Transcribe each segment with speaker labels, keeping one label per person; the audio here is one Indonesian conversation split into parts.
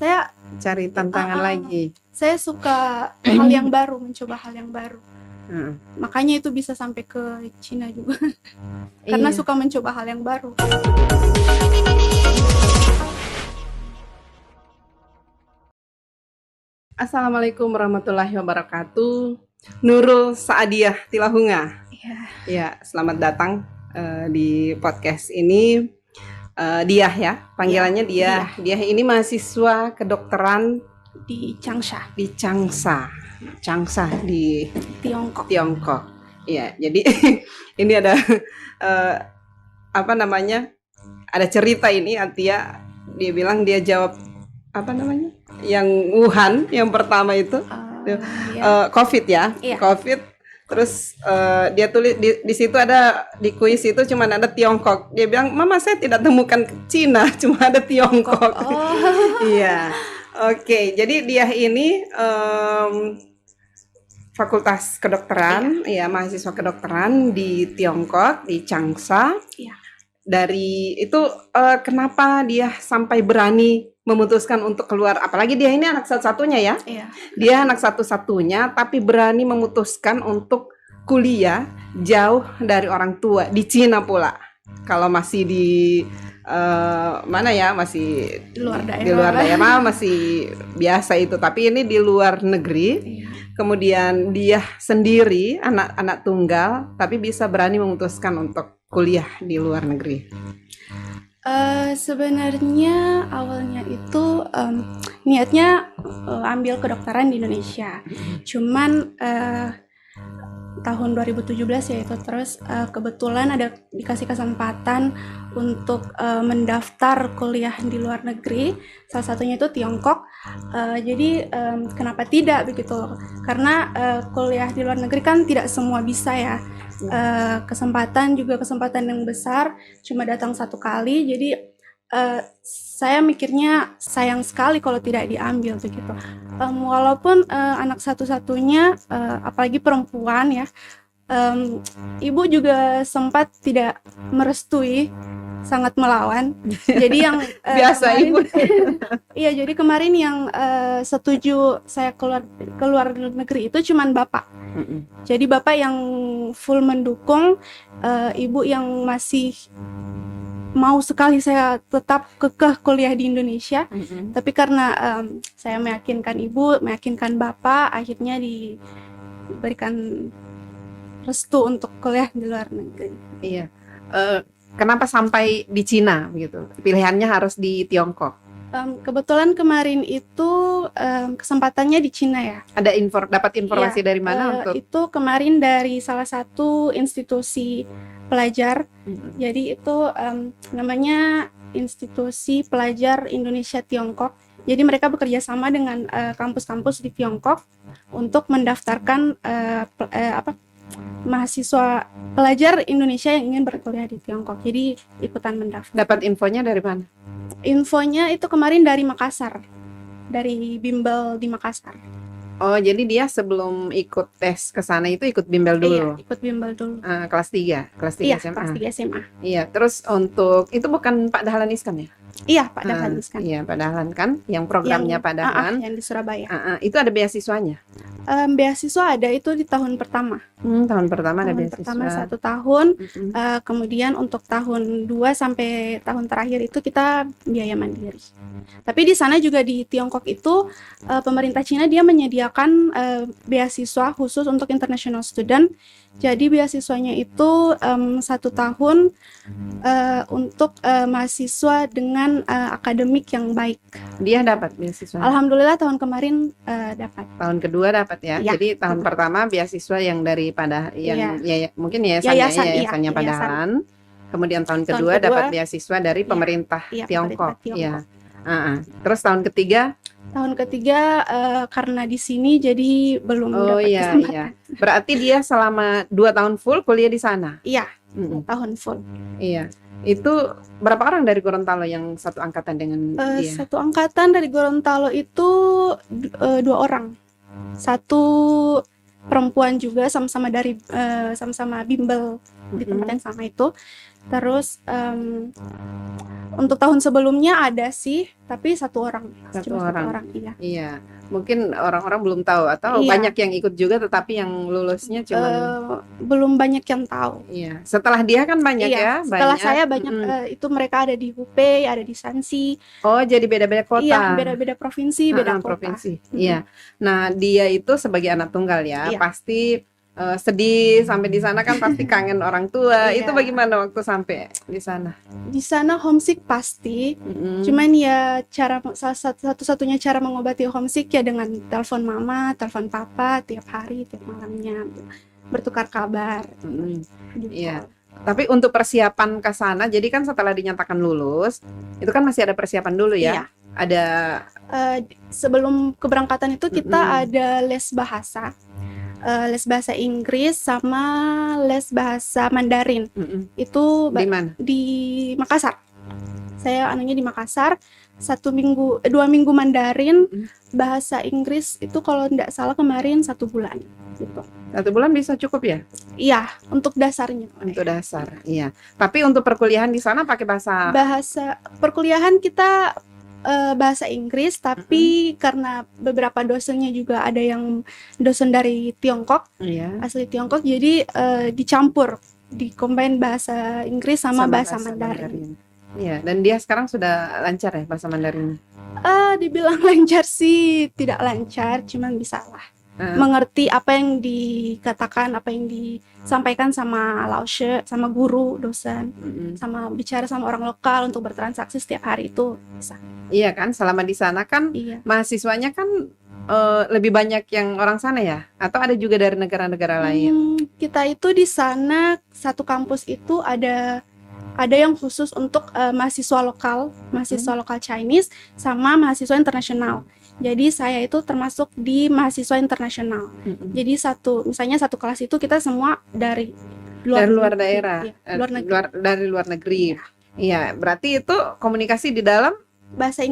Speaker 1: Saya
Speaker 2: cari tantangan lagi.
Speaker 1: Saya suka hal yang baru, mencoba hal yang baru. Makanya itu bisa sampai ke Cina juga. Karena suka mencoba hal yang baru.
Speaker 2: Assalamualaikum warahmatullahi wabarakatuh. Nurul Saadiah Tilahunga. Ya, selamat datang di podcast ini. Diah ya, panggilannya Diah. Diah ini mahasiswa kedokteran
Speaker 1: di Changsha.
Speaker 2: Di Changsha di
Speaker 1: Tiongkok.
Speaker 2: Iya, jadi ini ada ada cerita ini. Atia dia bilang dia jawab yang Wuhan yang pertama itu COVID ya, COVID. Terus dia tulis di situ ada di kuis itu cuma ada Tiongkok. Dia bilang, "Mama, saya tidak temukan Cina, cuma ada Tiongkok." Iya. Oke, jadi dia ini Fakultas Kedokteran, ya mahasiswa kedokteran di Tiongkok, di Changsha. Dari itu kenapa dia sampai berani memutuskan untuk keluar? Apalagi dia ini anak satu-satunya ya. Dia anak satu-satunya tapi berani memutuskan untuk kuliah jauh dari orang tua di Cina pula. Kalau masih di masih di luar daerah masih biasa itu, tapi ini di luar negeri. Kemudian dia sendiri anak tunggal tapi bisa berani memutuskan untuk kuliah di luar negeri.
Speaker 1: Sebenarnya awalnya itu niatnya ambil kedokteran di Indonesia. Cuman tahun 2017 ya itu, terus kebetulan ada dikasih kesempatan untuk mendaftar kuliah di luar negeri, salah satunya itu Tiongkok. Jadi kenapa tidak begitu, karena kuliah di luar negeri kan tidak semua bisa ya. Kesempatan yang besar, cuma datang satu kali. Jadi saya mikirnya sayang sekali kalau tidak diambil begitu. Walaupun anak satu-satunya, apalagi perempuan ya, ibu juga sempat tidak merestui, sangat melawan. Jadi yang
Speaker 2: biasa
Speaker 1: kemarin,
Speaker 2: ibu.
Speaker 1: Iya, jadi kemarin yang setuju saya keluar negeri itu cuman bapak. Jadi bapak yang full mendukung, ibu yang masih mau sekali saya tetap kekeh kuliah di Indonesia. Tapi karena saya meyakinkan ibu, meyakinkan bapak, akhirnya diberikan restu untuk kuliah di luar negeri.
Speaker 2: Iya. Kenapa sampai di Cina begitu? Pilihannya harus di Tiongkok.
Speaker 1: Kebetulan kemarin itu kesempatannya di Cina ya.
Speaker 2: Ada dapat informasi dari mana untuk?
Speaker 1: Itu kemarin dari salah satu institusi pelajar. Jadi itu namanya Institusi Pelajar Indonesia Tiongkok. Jadi mereka bekerja sama dengan kampus-kampus di Tiongkok untuk mendaftarkan mahasiswa pelajar Indonesia yang ingin berkuliah di Tiongkok. Jadi ikutan mendaftar.
Speaker 2: Dapat infonya dari mana?
Speaker 1: Infonya itu kemarin dari Makassar, dari bimbel di Makassar.
Speaker 2: Oh, jadi dia sebelum ikut tes ke sana itu ikut bimbel dulu?
Speaker 1: Iya, ikut bimbel dulu.
Speaker 2: Kelas 3
Speaker 1: iya,
Speaker 2: SMA?
Speaker 1: Kelas 3 SMA.
Speaker 2: Iya, terus untuk, itu bukan Pak Dahlan Iskan ya?
Speaker 1: Iya, Pak Dahlan Iskan.
Speaker 2: Iya, Pak Dahlan kan, yang programnya Pak Dahlan.
Speaker 1: Yang di Surabaya.
Speaker 2: Itu ada beasiswanya?
Speaker 1: Beasiswa ada itu di tahun pertama.
Speaker 2: Tahun pertama ada beasiswa.
Speaker 1: Tahun pertama 1 tahun, kemudian untuk tahun 2 sampai tahun terakhir itu kita biaya mandiri. Tapi di sana juga di Tiongkok itu pemerintah Cina dia menyediakan beasiswa khusus untuk international student. Jadi beasiswanya itu 1 tahun untuk mahasiswa dengan akademik yang baik.
Speaker 2: Dia dapat beasiswa?
Speaker 1: Alhamdulillah tahun kemarin dapat.
Speaker 2: Tahun kedua dapat ya?
Speaker 1: Ya.
Speaker 2: Jadi tahun pertama beasiswa yang dari mungkin yayasannya Pak Dahlan. Kemudian tahun kedua dapat beasiswa dari pemerintah Tiongkok. Iya. Terus tahun ketiga?
Speaker 1: Tahun ketiga karena di sini jadi belum dapat kesempatan.
Speaker 2: Iya. Berarti dia selama 2 tahun full kuliah di sana?
Speaker 1: Iya, 2 tahun full.
Speaker 2: Iya. Itu berapa orang dari Gorontalo yang satu angkatan dengan dia?
Speaker 1: Satu angkatan dari Gorontalo itu 2 orang. 1 perempuan juga sama-sama dari sama-sama bimbel di tempat yang sama itu. Terus untuk tahun sebelumnya ada sih, tapi satu orang,
Speaker 2: Satu
Speaker 1: cuma
Speaker 2: orang.
Speaker 1: satu orang, iya.
Speaker 2: Iya, mungkin orang-orang belum tahu atau
Speaker 1: Iya.
Speaker 2: banyak yang ikut juga, tetapi yang lulusnya cuma
Speaker 1: belum banyak yang tahu.
Speaker 2: Iya. Setelah dia kan banyak
Speaker 1: Iya,
Speaker 2: ya,
Speaker 1: setelah
Speaker 2: banyak.
Speaker 1: saya banyak itu mereka ada di Hubei, ada di Shanxi.
Speaker 2: Oh, jadi beda-beda kota.
Speaker 1: Iya, beda-beda provinsi, beda kota.
Speaker 2: Provinsi. Iya. Nah, dia itu sebagai anak tunggal ya,
Speaker 1: Iya.
Speaker 2: pasti sedih sampai di sana kan pasti kangen orang tua.
Speaker 1: Iya.
Speaker 2: Itu bagaimana waktu sampai di sana?
Speaker 1: Di sana homesick pasti. Cuman ya satu-satunya cara mengobati homesick ya dengan telepon mama, telepon papa tiap hari, tiap malamnya, bertukar kabar. Gitu.
Speaker 2: Iya. Tapi untuk persiapan ke sana, jadi kan setelah dinyatakan lulus, itu kan masih ada persiapan dulu ya?
Speaker 1: Iya.
Speaker 2: Ada
Speaker 1: sebelum keberangkatan itu kita ada les bahasa. Les bahasa Inggris sama les bahasa Mandarin. Itu
Speaker 2: di mana?
Speaker 1: Di Makassar. Saya anunya di Makassar. 2 minggu Mandarin, bahasa Inggris itu kalau tidak salah kemarin 1 bulan. Gitu.
Speaker 2: 1 bulan bisa cukup ya?
Speaker 1: Iya, untuk dasarnya.
Speaker 2: Untuk dasar, iya. Tapi untuk perkuliahan di sana pakai bahasa
Speaker 1: perkuliahan kita bahasa Inggris, tapi karena beberapa dosennya juga ada yang dosen dari Tiongkok, asli Tiongkok, jadi dicampur, combine bahasa Inggris sama bahasa Mandarin.
Speaker 2: Iya, dan dia sekarang sudah lancar ya bahasa Mandarin?
Speaker 1: Dibilang lancar sih tidak lancar, cuman bisa lah. Mengerti apa yang dikatakan, apa yang disampaikan sama laoshe, sama guru, dosen, sama bicara sama orang lokal untuk bertransaksi setiap hari itu bisa.
Speaker 2: Iya kan, selama di sana kan mahasiswanya kan lebih banyak yang orang sana ya? Atau ada juga dari negara-negara lain?
Speaker 1: Kita itu di sana satu kampus itu ada yang khusus untuk mahasiswa lokal Chinese sama mahasiswa internasional. Jadi saya itu termasuk di mahasiswa internasional. Jadi misalnya satu kelas itu kita semua dari luar
Speaker 2: daerah, dari luar negeri. Iya, berarti itu komunikasi di dalam bahasa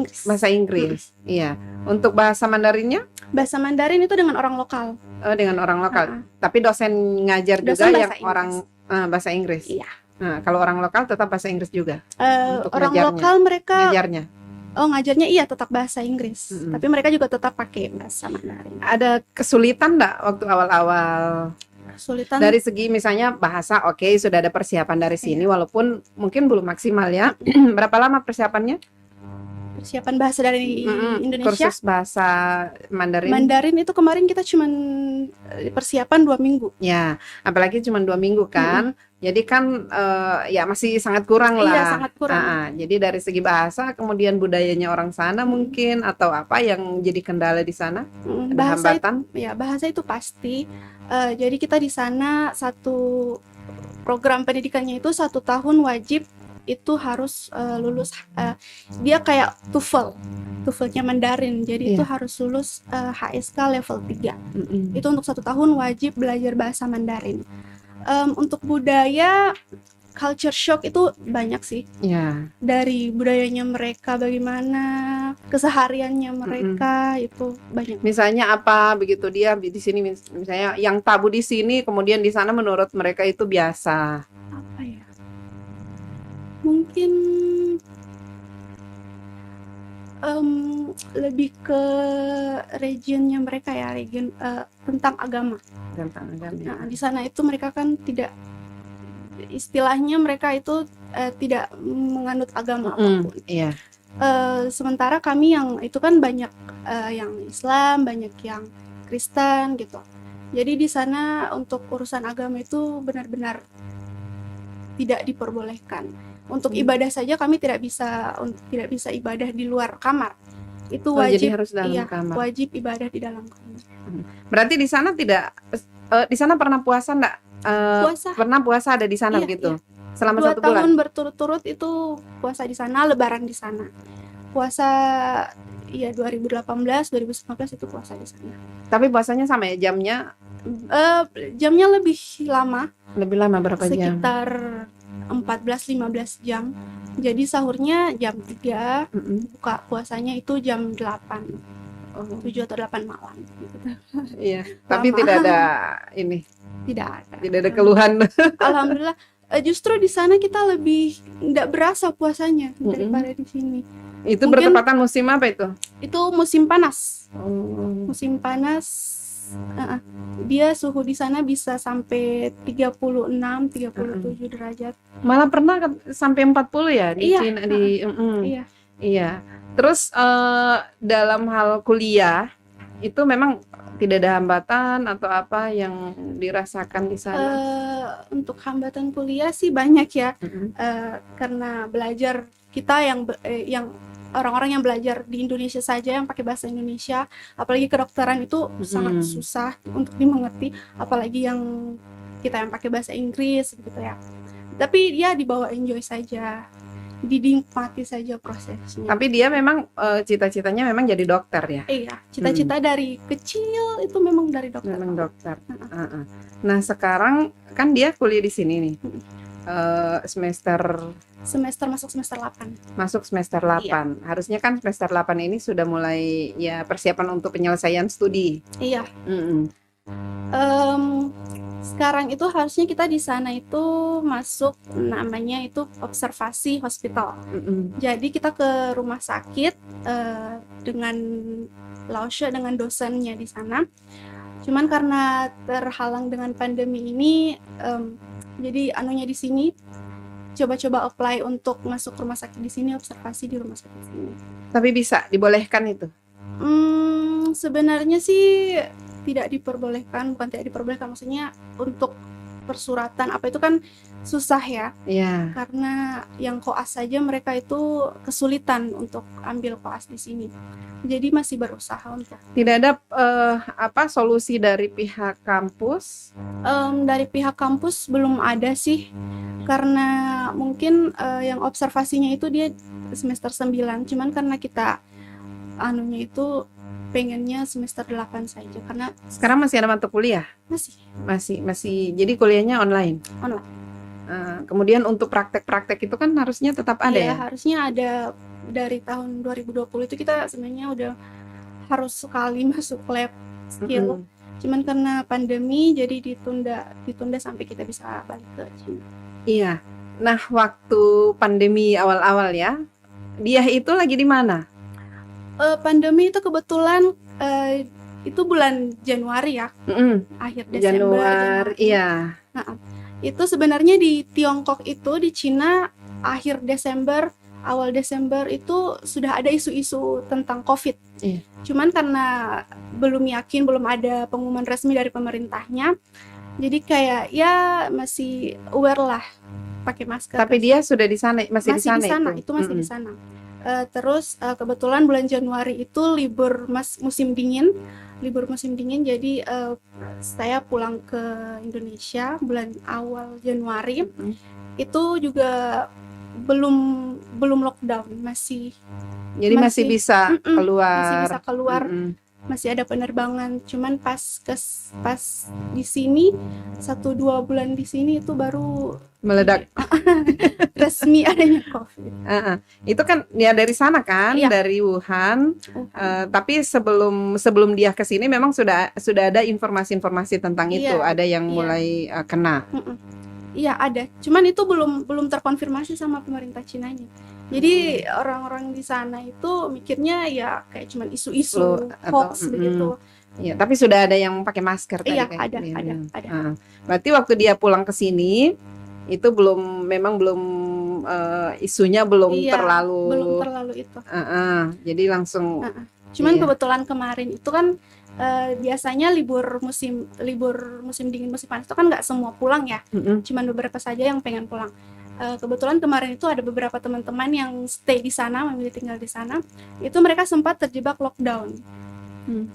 Speaker 2: Inggris. Iya. Untuk bahasa Mandarinnya?
Speaker 1: Bahasa Mandarin itu dengan orang lokal.
Speaker 2: Dengan orang lokal. Tapi dosen ngajar juga yang orang bahasa Inggris.
Speaker 1: Iya.
Speaker 2: Nah, kalau orang lokal tetap bahasa Inggris juga.
Speaker 1: Orang lokal mereka
Speaker 2: ngajarnya.
Speaker 1: Ngajarnya iya tetap bahasa Inggris. Tapi mereka juga tetap pakai bahasa Mandarin.
Speaker 2: Ada kesulitan enggak waktu awal-awal?
Speaker 1: Kesulitan
Speaker 2: dari segi misalnya bahasa, sudah ada persiapan dari sini walaupun mungkin belum maksimal ya. Berapa lama persiapannya?
Speaker 1: Persiapan bahasa dari Indonesia.
Speaker 2: Kursus bahasa Mandarin.
Speaker 1: Mandarin itu kemarin kita cuma persiapan 2 minggu.
Speaker 2: Ya, apalagi cuma 2 minggu kan. Jadi kan ya masih sangat kurang lah.
Speaker 1: Iya, sangat kurang.
Speaker 2: Jadi dari segi bahasa, kemudian budayanya orang sana mungkin atau apa yang jadi kendala di sana? Ada
Speaker 1: bahasa
Speaker 2: hambatan?
Speaker 1: Bahasa itu pasti. Jadi kita di sana satu program pendidikannya itu 1 tahun wajib itu harus lulus. Dia kayak TOEFL-nya Mandarin. Jadi itu harus lulus HSK level 3. Itu untuk 1 tahun wajib belajar bahasa Mandarin. Untuk budaya, culture shock itu banyak sih. Dari budayanya mereka, bagaimana kesehariannya mereka, itu banyak.
Speaker 2: Misalnya apa begitu, dia di sini misalnya yang tabu di sini, kemudian di sana menurut mereka itu biasa.
Speaker 1: Apa ya? Mungkin lebih ke regionnya mereka ya, tentang agama. Nah, di sana itu mereka kan tidak, istilahnya mereka itu tidak menganut agama apapun. Sementara kami yang itu kan banyak yang Islam, banyak yang Kristen gitu. Jadi di sana untuk urusan agama itu benar-benar tidak diperbolehkan. Untuk ibadah saja kami tidak bisa ibadah di luar kamar. Itu wajib.
Speaker 2: Jadi harus dalam kamar.
Speaker 1: Wajib ibadah di dalam kamar.
Speaker 2: Berarti di sana tidak, di sana pernah puasa enggak?
Speaker 1: Puasa.
Speaker 2: Pernah puasa ada di sana begitu? Selama 1 bulan.
Speaker 1: 2 tahun berturut-turut itu puasa di sana, lebaran di sana. Puasa 2018, 2019 itu puasa di sana.
Speaker 2: Tapi puasanya sama ya jamnya?
Speaker 1: Jamnya lebih lama.
Speaker 2: Lebih lama berapa jam?
Speaker 1: Sekitar 14-15 jam. Jadi sahurnya jam 3, buka puasanya itu jam 8. 7 atau 8 malam gitu.
Speaker 2: Iya, tapi tidak ada ini.
Speaker 1: Tidak ada.
Speaker 2: Tidak ada keluhan.
Speaker 1: Alhamdulillah Justru di sana kita lebih nggak berasa puasanya daripada di sini.
Speaker 2: Itu
Speaker 1: Mungkin
Speaker 2: bertepatan musim apa itu?
Speaker 1: Itu musim panas.
Speaker 2: Oh.
Speaker 1: Musim panas, dia suhu di sana bisa sampai 36-37 derajat.
Speaker 2: Malah pernah sampai 40 ya di
Speaker 1: Iya,
Speaker 2: Cina
Speaker 1: iya.
Speaker 2: Iya. Terus dalam hal kuliah itu memang tidak ada hambatan atau apa yang dirasakan di sana?
Speaker 1: Untuk hambatan kuliah sih banyak ya, karena belajar kita yang orang-orang yang belajar di Indonesia saja yang pakai bahasa Indonesia, apalagi kedokteran itu sangat susah untuk dimengerti, apalagi yang kita yang pakai bahasa Inggris gitu ya. Tapi dia dibawa enjoy saja, dinikmati saja prosesnya.
Speaker 2: Tapi dia memang cita-citanya memang jadi dokter ya?
Speaker 1: Iya, cita-cita dari kecil itu memang dari dokter.
Speaker 2: Memang dokter. Nah sekarang kan dia kuliah di sini nih,
Speaker 1: masuk semester 8.
Speaker 2: Masuk semester 8. Iya. Harusnya kan semester 8 ini sudah mulai ya persiapan untuk penyelesaian studi.
Speaker 1: Iya. Sekarang itu harusnya kita di sana itu masuk namanya itu observasi hospital. Jadi kita ke rumah sakit dengan Laosha, dengan dosennya di sana. Cuman karena terhalang dengan pandemi ini, jadi anunya di sini coba-coba apply untuk masuk rumah sakit di sini, observasi di rumah sakit sini.
Speaker 2: Tapi bisa dibolehkan itu?
Speaker 1: Sebenarnya sih tidak diperbolehkan, bukan tidak diperbolehkan, maksudnya untuk persuratan apa itu kan susah ya.
Speaker 2: Iya.
Speaker 1: Karena yang koas saja mereka itu kesulitan untuk ambil koas di sini. Jadi masih berusaha untuk.
Speaker 2: Tidak ada solusi dari pihak kampus?
Speaker 1: Dari pihak kampus belum ada sih. Karena mungkin yang observasinya itu dia semester 9, cuman karena kita anunya itu pengennya semester 8 saja karena
Speaker 2: sekarang masih ada mata kuliah? Masih. Jadi kuliahnya online. Kemudian untuk praktek-praktek itu kan harusnya tetap ada ya?
Speaker 1: Harusnya ada. Dari tahun 2020 itu kita sebenarnya udah harus sekali masuk lab skill. Cuman karena pandemi jadi ditunda sampai kita bisa balik ke Cina.
Speaker 2: Iya. Nah, waktu pandemi awal-awal ya, dia itu lagi di mana?
Speaker 1: Pandemi itu kebetulan itu bulan Januari ya. Akhir Desember.
Speaker 2: Januari, iya.
Speaker 1: Nah, itu sebenarnya di Tiongkok itu di Cina akhir Desember, awal Desember itu sudah ada isu-isu tentang COVID. Cuman karena belum yakin, belum ada pengumuman resmi dari pemerintahnya, jadi kayak ya masih aware lah pakai masker.
Speaker 2: Tapi dia sudah di sana, masih di sana
Speaker 1: itu masih di sana. Terus kebetulan bulan Januari itu libur musim dingin, jadi saya pulang ke Indonesia bulan awal Januari. Itu juga belum lockdown, masih
Speaker 2: bisa keluar.
Speaker 1: Masih ada penerbangan. Cuman pas di sini 1-2 bulan di sini itu baru
Speaker 2: meledak
Speaker 1: resmi adanya COVID.
Speaker 2: Itu kan ya dari sana kan, dari Wuhan. Tapi sebelum dia ke sini memang sudah ada informasi-informasi tentang itu, ada yang mulai kena.
Speaker 1: Iya ada, cuman itu belum terkonfirmasi sama pemerintah Cinanya. Jadi orang-orang di sana itu mikirnya ya kayak cuman isu-isu hoax begitu.
Speaker 2: Iya, tapi sudah ada yang pakai masker tadi.
Speaker 1: Iya, ada.
Speaker 2: Berarti waktu dia pulang ke sini itu belum isunya belum terlalu
Speaker 1: itu.
Speaker 2: Jadi langsung.
Speaker 1: Cuman kebetulan kemarin itu kan biasanya libur musim dingin, musim panas itu kan nggak semua pulang ya. Cuman beberapa saja yang pengen pulang. Kebetulan kemarin itu ada beberapa teman-teman yang stay di sana, memilih tinggal di sana. Itu mereka sempat terjebak lockdown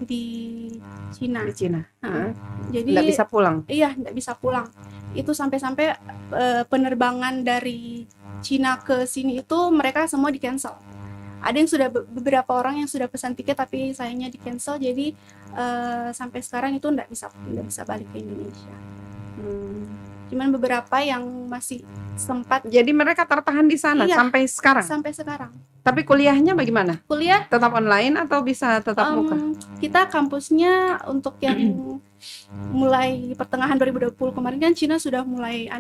Speaker 1: di Cina. Jadi
Speaker 2: nggak bisa pulang.
Speaker 1: Iya, nggak bisa pulang. Itu sampai penerbangan dari Cina ke sini itu mereka semua di cancel. Ada yang sudah beberapa orang yang sudah pesan tiket tapi sayangnya di cancel, jadi sampai sekarang itu nggak bisa balik ke Indonesia. Cuman beberapa yang masih sempat.
Speaker 2: Jadi mereka tertahan di sana sampai sekarang.
Speaker 1: Sampai sekarang.
Speaker 2: Tapi kuliahnya bagaimana?
Speaker 1: Kuliah
Speaker 2: tetap online atau bisa tetap muka?
Speaker 1: Kita kampusnya untuk yang mulai pertengahan 2020 kemarin kan Cina sudah mulai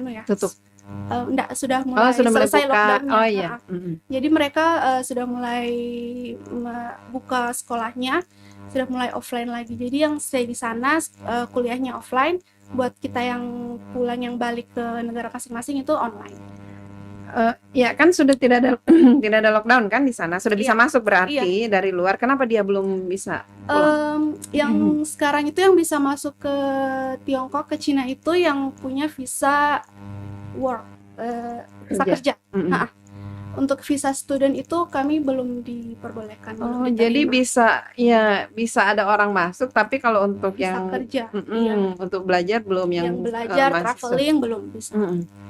Speaker 1: enggak, sudah mulai
Speaker 2: sudah mulai
Speaker 1: selesai
Speaker 2: buka.
Speaker 1: lockdown-nya.
Speaker 2: Oh iya.
Speaker 1: Jadi mereka sudah mulai buka sekolahnya, sudah mulai offline lagi. Jadi yang stay di sana kuliahnya offline, buat kita yang pulang, yang balik ke negara masing-masing itu online.
Speaker 2: Ya kan sudah tidak ada tidak ada lockdown kan di sana, sudah bisa
Speaker 1: Iya.
Speaker 2: masuk berarti dari luar. Kenapa dia belum bisa pulang?
Speaker 1: Yang sekarang itu yang bisa masuk ke Tiongkok, ke Cina itu yang punya visa work, visa kerja. Untuk visa student itu kami belum diperbolehkan.
Speaker 2: Oh, jadi bisa ada orang masuk, tapi kalau untuk
Speaker 1: visa
Speaker 2: yang
Speaker 1: kerja,
Speaker 2: untuk belajar belum,
Speaker 1: yang belajar traveling belum bisa.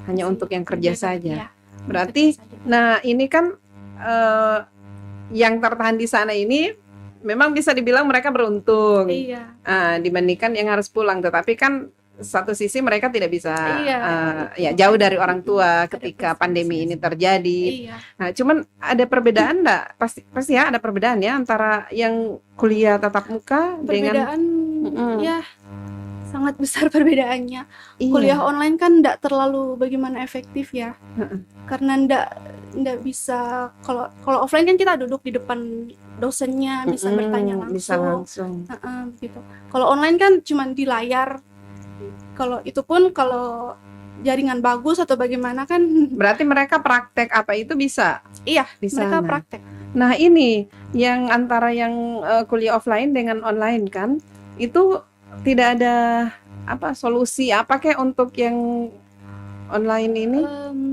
Speaker 2: Hanya untuk yang kerja saja. Berarti, nah ini kan yang tertahan di sana ini memang bisa dibilang mereka beruntung, dibandingkan yang harus pulang. Tetapi kan satu sisi mereka tidak bisa jauh dari orang tua ketika pandemi ini terjadi. Nah, cuman ada perbedaan enggak? Pasti ya ada perbedaan ya antara yang kuliah tatap muka dengan
Speaker 1: ya sangat besar perbedaannya. Kuliah online kan enggak terlalu bagaimana efektif ya. Karena enggak bisa, kalau offline kan kita duduk di depan dosennya, bisa bertanya langsung.
Speaker 2: Bisa langsung.
Speaker 1: Gitu. Kalau online kan cuma di layar. Kalau itu pun kalau jaringan bagus atau bagaimana kan.
Speaker 2: Berarti mereka praktek apa itu bisa?
Speaker 1: Iya,
Speaker 2: bisa.
Speaker 1: Mereka praktek.
Speaker 2: Nah ini yang antara yang kuliah offline dengan online kan, itu tidak ada solusi apa kayak untuk yang online ini?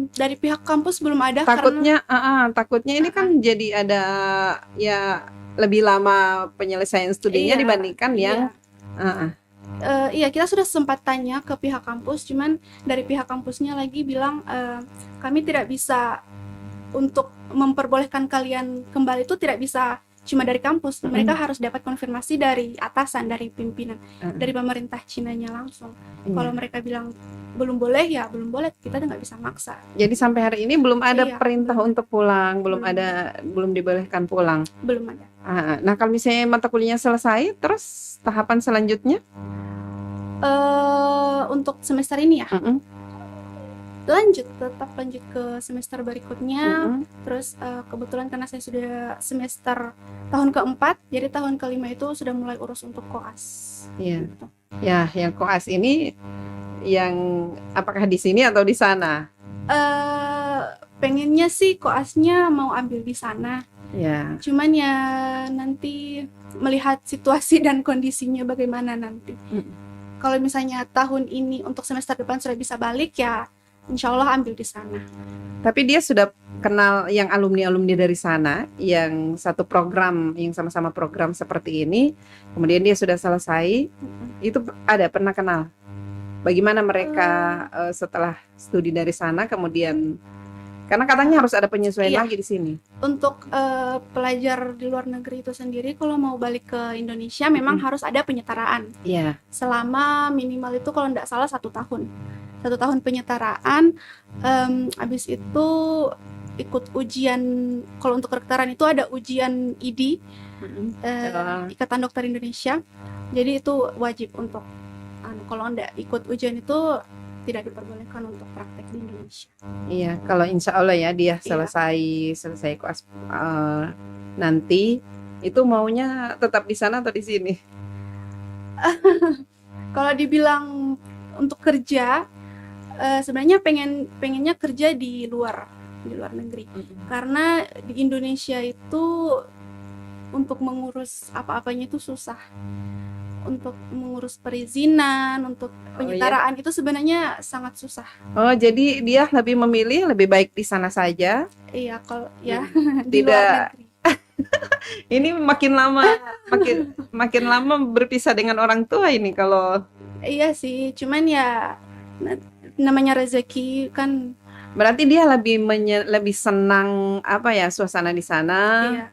Speaker 1: Dari pihak kampus belum ada.
Speaker 2: Takutnya ini kan jadi ada ya lebih lama penyelesaian studinya dibandingkan yang
Speaker 1: kita sudah sempat tanya ke pihak kampus, cuman dari pihak kampusnya lagi bilang kami tidak bisa untuk memperbolehkan kalian kembali, itu tidak bisa cuma dari kampus. Mereka harus dapat konfirmasi dari atasan, dari pimpinan, dari pemerintah Cinanya langsung. Kalau mereka bilang belum boleh, ya belum boleh, kita nggak bisa maksa.
Speaker 2: Jadi sampai hari ini belum ada perintah untuk pulang, belum dibolehkan pulang.
Speaker 1: Belum ada.
Speaker 2: Nah kalau misalnya mata kuliahnya selesai, terus tahapan selanjutnya?
Speaker 1: Untuk semester ini ya, tetap lanjut ke semester berikutnya. Terus kebetulan karena saya sudah semester tahun keempat, jadi tahun kelima itu sudah mulai urus untuk koas.
Speaker 2: Iya. Gitu. Ya, yang koas ini yang apakah di sini atau di sana?
Speaker 1: Pengennya sih koasnya mau ambil di sana.
Speaker 2: Ya.
Speaker 1: Cuman ya nanti melihat situasi dan kondisinya bagaimana nanti. Kalau misalnya tahun ini untuk semester depan sudah bisa balik, ya insya Allah ambil di sana.
Speaker 2: Tapi dia sudah kenal yang alumni-alumni dari sana, yang satu program, yang sama-sama program seperti ini, kemudian dia sudah selesai, itu pernah kenal? Bagaimana mereka setelah studi dari sana, kemudian karena katanya harus ada penyesuaian lagi di sini. Untuk
Speaker 1: pelajar di luar negeri itu sendiri, kalau mau balik ke Indonesia memang harus ada penyetaraan. Selama minimal itu kalau tidak salah 1 tahun. 1 tahun penyetaraan. Habis itu ikut ujian. Kalau untuk kedokteran itu ada ujian ID, Ikatan Dokter Indonesia. Jadi itu wajib untuk. Kalau tidak ikut ujian itu tidak diperbolehkan untuk praktek di Indonesia.
Speaker 2: Iya, kalau insya Allah ya dia selesai koas nanti, itu maunya tetap di sana atau di sini?
Speaker 1: Kalau dibilang untuk kerja, sebenarnya pengennya kerja di luar negeri. Karena di Indonesia itu untuk mengurus apa-apanya itu susah. Untuk mengurus perizinan, untuk penyetaraan itu sebenarnya sangat susah.
Speaker 2: Oh, jadi dia lebih baik di sana saja.
Speaker 1: Iya, kalau di luar negeri.
Speaker 2: Ini makin lama berpisah dengan orang tua ini kalau.
Speaker 1: Iya sih, cuman ya namanya rezeki kan.
Speaker 2: Berarti dia lebih senang suasana di sana.
Speaker 1: Iya.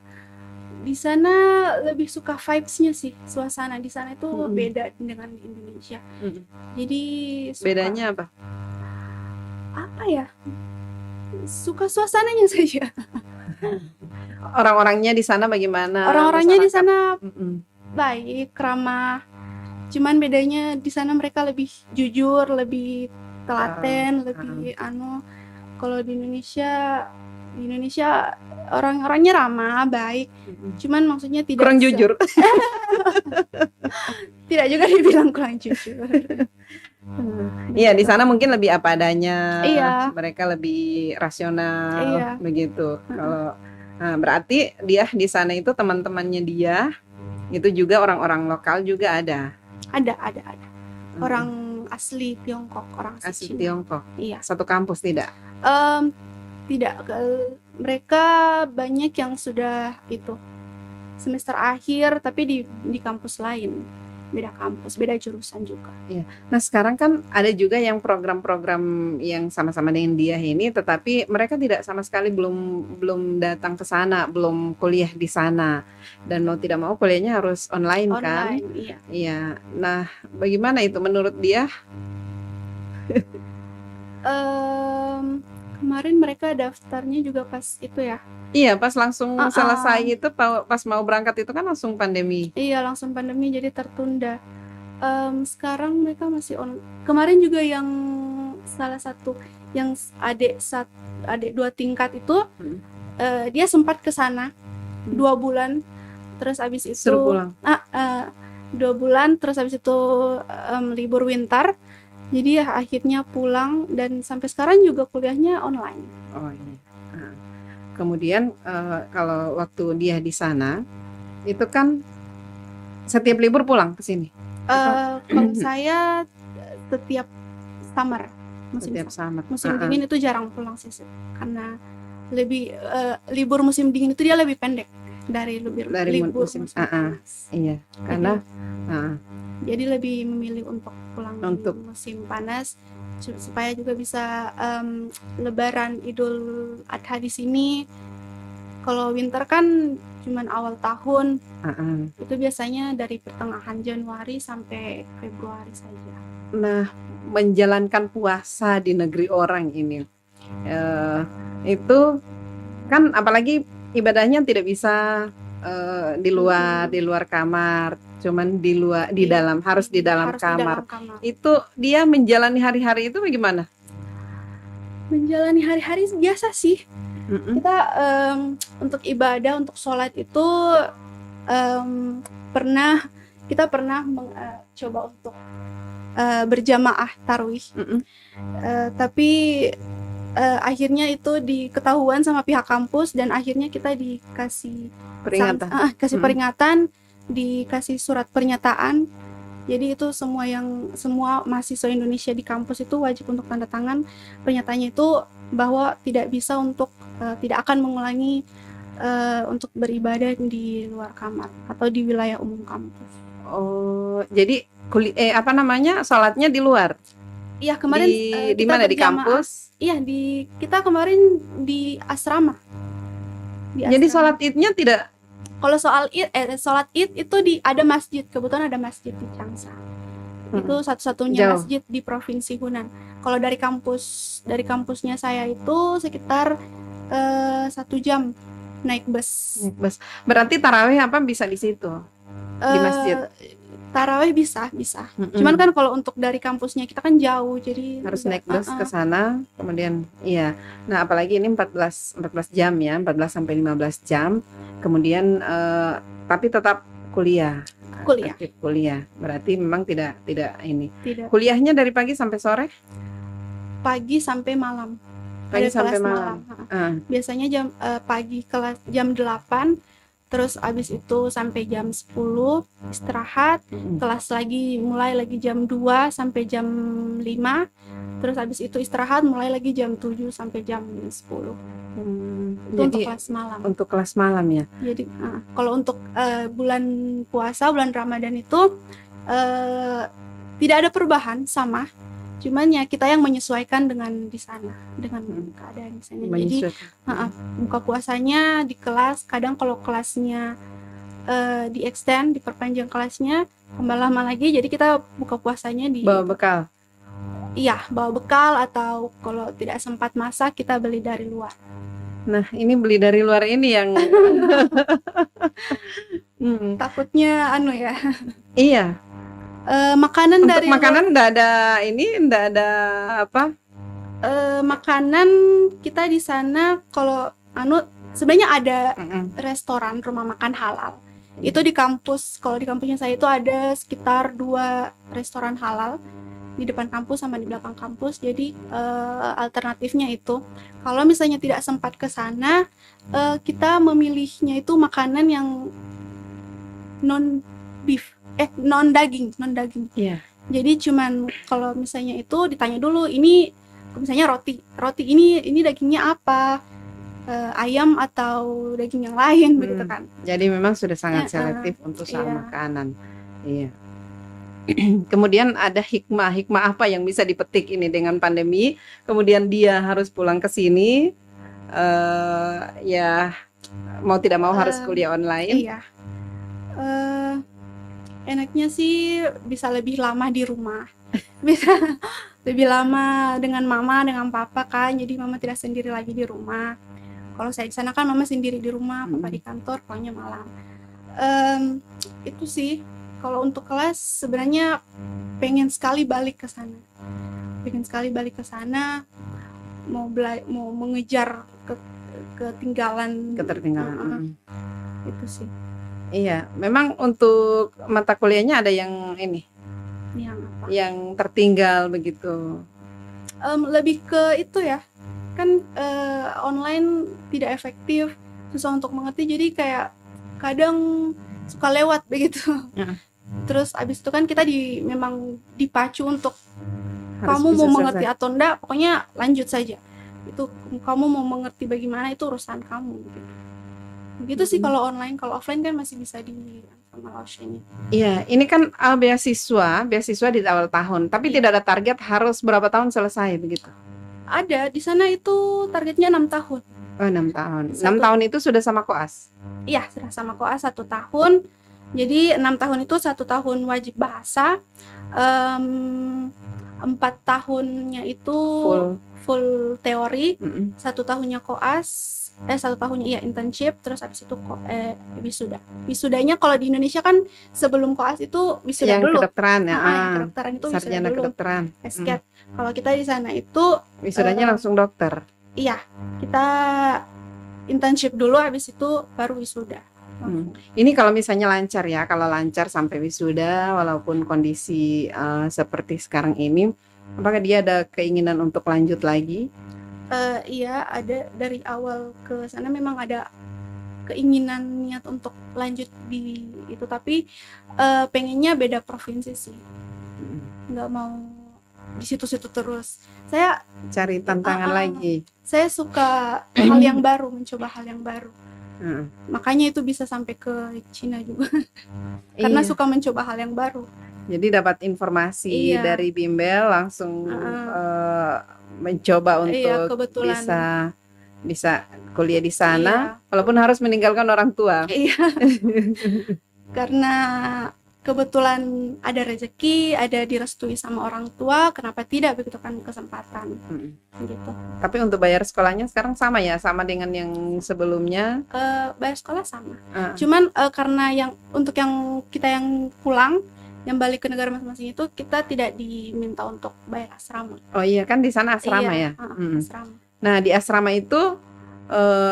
Speaker 1: Di sana lebih suka vibes-nya sih, suasana di sana itu beda dengan di Indonesia. Jadi
Speaker 2: bedanya apa?
Speaker 1: Apa ya? Suka suasananya saja.
Speaker 2: Orang-orangnya di sana bagaimana?
Speaker 1: Orang-orangnya di sana baik, ramah. Cuman bedanya di sana mereka lebih jujur, lebih telaten, lebih kalau di Indonesia orang-orangnya ramah, baik. Cuman maksudnya tidak
Speaker 2: kurang jujur.
Speaker 1: Tidak juga dibilang kurang jujur.
Speaker 2: Iya, di sana mungkin lebih apa adanya.
Speaker 1: Iya.
Speaker 2: Mereka lebih rasional.
Speaker 1: Iya.
Speaker 2: Begitu. Kalau berarti dia di sana itu teman-temannya dia itu juga orang-orang lokal juga ada.
Speaker 1: Ada. Orang asli Tiongkok, orang
Speaker 2: asli
Speaker 1: Cina.
Speaker 2: Tiongkok.
Speaker 1: Iya.
Speaker 2: Satu kampus tidak?
Speaker 1: Tidak. Mereka banyak yang sudah itu semester akhir tapi di kampus lain, beda kampus, beda jurusan juga.
Speaker 2: Iya. Nah sekarang kan ada juga yang program-program yang sama-sama dengan dia ini, tetapi mereka tidak sama sekali belum datang ke sana, belum kuliah di sana, dan mau tidak mau kuliahnya harus online kan?
Speaker 1: Iya.
Speaker 2: Iya. Nah bagaimana itu menurut dia?
Speaker 1: Kemarin mereka daftarnya juga pas itu ya.
Speaker 2: Iya, pas langsung selesai itu, pas mau berangkat itu kan langsung pandemi.
Speaker 1: Iya, langsung pandemi jadi tertunda. Sekarang mereka masih kemarin juga yang salah satu yang adik 2 tingkat itu dia sempat ke sana 2 bulan, terus abis itu
Speaker 2: suruh pulang.
Speaker 1: 2 bulan, terus abis itu libur winter. Jadi ya akhirnya pulang dan sampai sekarang juga kuliahnya online.
Speaker 2: Oh iya. Nah, kemudian kalau waktu dia di sana itu kan setiap libur pulang ke sini.
Speaker 1: Kalau saya setiap summer, musim dingin itu jarang pulang sih, karena lebih libur musim dingin itu dia lebih pendek dari libur musim panas.
Speaker 2: Iya, karena
Speaker 1: jadi lebih memilih untuk pulang untuk musim panas supaya juga bisa Lebaran Idul Adha di sini. Kalau winter kan cuman awal tahun, itu biasanya dari pertengahan Januari sampai Februari saja.
Speaker 2: Nah, menjalankan puasa di negeri orang ini, itu kan apalagi ibadahnya tidak bisa di luar kamar, cuman di dalam, harus di dalam kamar. Itu dia menjalani hari-hari itu bagaimana?
Speaker 1: Menjalani hari-hari biasa sih. Kita untuk ibadah, untuk sholat itu kita pernah coba untuk berjamaah tarawih, tapi akhirnya itu diketahuan sama pihak kampus dan akhirnya kita dikasih peringatan, dikasih surat pernyataan. Jadi itu semua mahasiswa Indonesia di kampus itu wajib untuk tanda tangan pernyataannya itu bahwa tidak bisa untuk tidak akan mengulangi untuk beribadah di luar kamar atau di wilayah umum kampus.
Speaker 2: Oh, jadi sholatnya di luar?
Speaker 1: Iya, kemarin
Speaker 2: di mana, di kampus?
Speaker 1: Iya, kita kemarin di asrama.
Speaker 2: Jadi sholat Idnya tidak?
Speaker 1: Kalau sholat Id itu ada masjid, kebetulan ada masjid di Changsha. Itu satu-satunya masjid di Provinsi Hunan. Kalau dari kampusnya saya itu sekitar 1 jam naik bus.
Speaker 2: Berarti tarawih bisa di situ? Di masjid?
Speaker 1: Tarawih bisa. Cuman kan kalau untuk dari kampusnya kita kan jauh, jadi
Speaker 2: harus naik bus ke sana. Kemudian iya. Nah, apalagi ini 14 jam ya, 14 sampai 15 jam. Kemudian tapi tetap kuliah. Berarti memang tidak ini.
Speaker 1: Tidak.
Speaker 2: Kuliahnya dari pagi sampai sore?
Speaker 1: Pagi sampai malam.
Speaker 2: Pagi sampai malam.
Speaker 1: Biasanya pagi kelas jam 8. Terus abis itu sampai jam 10 istirahat, kelas mulai lagi jam 2 sampai jam 5. Terus abis itu istirahat mulai lagi jam 7 sampai jam 10. Itu untuk kelas malam. Untuk
Speaker 2: kelas malam ya.
Speaker 1: Jadi kalau untuk bulan puasa, bulan Ramadan itu tidak ada perubahan, sama. Cuman ya kita yang menyesuaikan dengan di sana, dengan keadaan di sana. Jadi buka puasanya di kelas, kadang kalau kelasnya di extend, diperpanjang kelasnya tambah lama lagi, jadi kita buka puasanya di
Speaker 2: bawa bekal.
Speaker 1: Iya, bawa bekal, atau kalau tidak sempat masak kita beli dari luar.
Speaker 2: Nah, ini beli dari luar ini yang
Speaker 1: takutnya ya.
Speaker 2: Iya.
Speaker 1: Makanan
Speaker 2: Untuk
Speaker 1: dari
Speaker 2: makanan nggak ada ini, nggak ada apa?
Speaker 1: Makanan kita di sana kalau sebenarnya ada
Speaker 2: Mm-mm.
Speaker 1: restoran rumah makan halal. Itu di kampus, kalau di kampusnya saya itu ada sekitar 2 restoran halal di depan kampus sama di belakang kampus. Jadi alternatifnya itu kalau misalnya tidak sempat ke sana, kita memilihnya itu makanan yang non daging.
Speaker 2: Iya.
Speaker 1: Jadi cuman kalau misalnya itu ditanya dulu, ini misalnya roti ini dagingnya apa, ayam atau daging yang lain begitu kan.
Speaker 2: Jadi memang sudah sangat
Speaker 1: Ya,
Speaker 2: selektif untuk soal
Speaker 1: iya.
Speaker 2: makanan. Iya. Kemudian ada hikmah apa yang bisa dipetik ini dengan pandemi. Kemudian dia harus pulang ke sini, ya mau tidak mau harus kuliah online.
Speaker 1: Iya. Enaknya sih bisa lebih lama di rumah. Bisa lebih lama dengan mama, dengan papa kan. Jadi mama tidak sendiri lagi di rumah. Kalau saya di sana kan mama sendiri di rumah, papa di kantor, pulangnya malam. Itu sih. Kalau untuk kelas sebenarnya pengen sekali balik ke sana. Mau mengejar ketertinggalan. Itu sih.
Speaker 2: Iya, memang untuk mata kuliahnya ada yang ini, yang tertinggal begitu.
Speaker 1: Lebih ke itu ya, kan online tidak efektif, susah untuk mengerti, jadi kayak kadang suka lewat begitu. Terus abis itu kan kita memang dipacu untuk kamu mau mengerti atau enggak, pokoknya lanjut saja. Itu kamu mau mengerti bagaimana itu urusan kamu gitu. Begitu sih kalau online. Kalau offline kan masih bisa sama launchingnya.
Speaker 2: Iya, ini kan beasiswa di awal tahun, tapi tidak ada target harus berapa tahun selesai begitu.
Speaker 1: Ada di sana itu targetnya 6 tahun.
Speaker 2: Oh, 6 tahun. 6 tahun itu sudah sama koas?
Speaker 1: Iya, sudah sama koas 1 tahun. Jadi 6 tahun itu 1 tahun wajib bahasa, 4 tahunnya itu full teori, 1 tahunnya koas, 1 tahunnya internship, terus habis itu wisuda. Wisudanya kalau di Indonesia kan sebelum koas itu wisuda
Speaker 2: yang
Speaker 1: dulu.
Speaker 2: Kedokteran ya.
Speaker 1: Kedokteran itu wisuda
Speaker 2: sarjana
Speaker 1: dulu.
Speaker 2: Kedokteran.
Speaker 1: SCAT. Kalau kita di sana itu
Speaker 2: wisudanya langsung dokter.
Speaker 1: Iya, kita internship dulu, habis itu baru wisuda.
Speaker 2: Ini kalau misalnya lancar ya, kalau lancar sampai wisuda, walaupun kondisi seperti sekarang ini, apakah dia ada keinginan untuk lanjut lagi?
Speaker 1: Iya, ada. Dari awal ke sana memang ada keinginan niat untuk lanjut di itu, tapi pengennya beda provinsi sih, nggak mau di situ-situ terus. Saya
Speaker 2: cari tantangan lagi.
Speaker 1: Saya suka hal yang baru, mencoba hal yang baru. Makanya itu bisa sampai ke Cina juga. Karena suka mencoba hal yang baru.
Speaker 2: Jadi dapat informasi dari bimbel langsung mencoba untuk bisa kuliah di sana, walaupun harus meninggalkan orang tua.
Speaker 1: Iya. Karena kebetulan ada rezeki, ada direstui sama orang tua, kenapa tidak, begitu kan kesempatan. Gitu.
Speaker 2: Tapi untuk bayar sekolahnya sekarang sama ya, sama dengan yang sebelumnya?
Speaker 1: Bayar sekolah sama. Cuman karena untuk yang kita yang pulang, yang balik ke negara masing-masing itu, kita tidak diminta untuk bayar asrama.
Speaker 2: Oh iya, kan di sana asrama ya.
Speaker 1: Asrama.
Speaker 2: Nah, di asrama itu